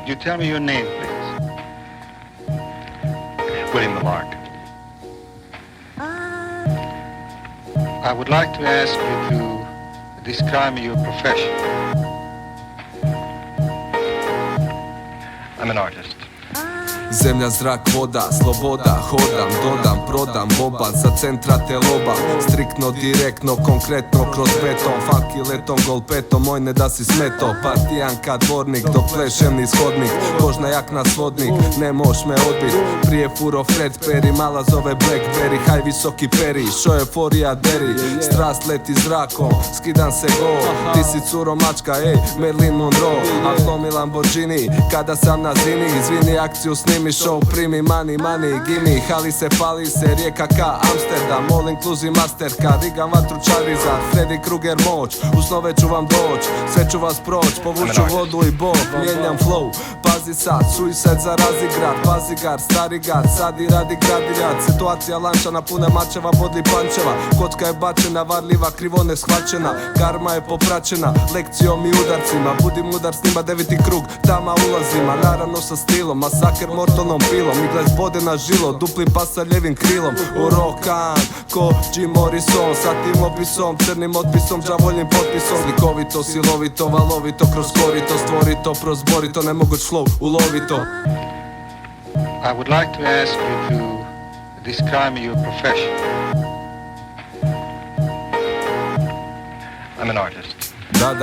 Could you tell me your name, please? William the Lark. I would like to ask you to describe your profession. I'm an artist. Zemlja, zrak, voda, sloboda, hodam, dodam, prodam, boba, za centra te loba. Striktno, direktno, konkretno, kroz beton, faki letom, golpetom, moj ne da si smeto. Partijanka, dvornik, dok plešem niz hodnik, kožna jakna svodnik, ne moš me odbit. Prije furo Fred Perry, mala zove Blackberry, haj visoki peri, šo je forija deri. Strast leti zrakom, skidam se go, ti si curo mačka, ej, Marilyn Monroe. Auto Lamborghini, kada sam na zini, izvini akciju snimi, show primi, money, gimme. Hali se, pali se, rijeka ka Amsterdam, all inclusive masterka, digam vatru Charizard, Freddy Krueger moć, u snove ću vam doć, sve ću vas proć, povuću vodu i bob, mijenjam flow, pazi sad, suicide za razigrad, pazigar, stari gard, sad i radi gradiljad, situacija lančana, puna mačeva, bodli pančeva, kocka je bačena, varljiva, krivo ne shvaćena, karma je popraćena, lekcijom i udarcima, budi mudar, snima 9. krug, tama ulazima, naravno sa stilom, masaker mortalnom pilom, igla zbode na žilo, dupli pas sa ljevim krilom, urokan, ko Jim Morrison, sa tim opisom, crnim otpisom, đavoljnim potpisom, slikovito, silovito, valovito, kroz korito, stvorito, prozborito, ne moguć flow, ulovito. I would like to ask you to describe your profession. I'm an artist. Da,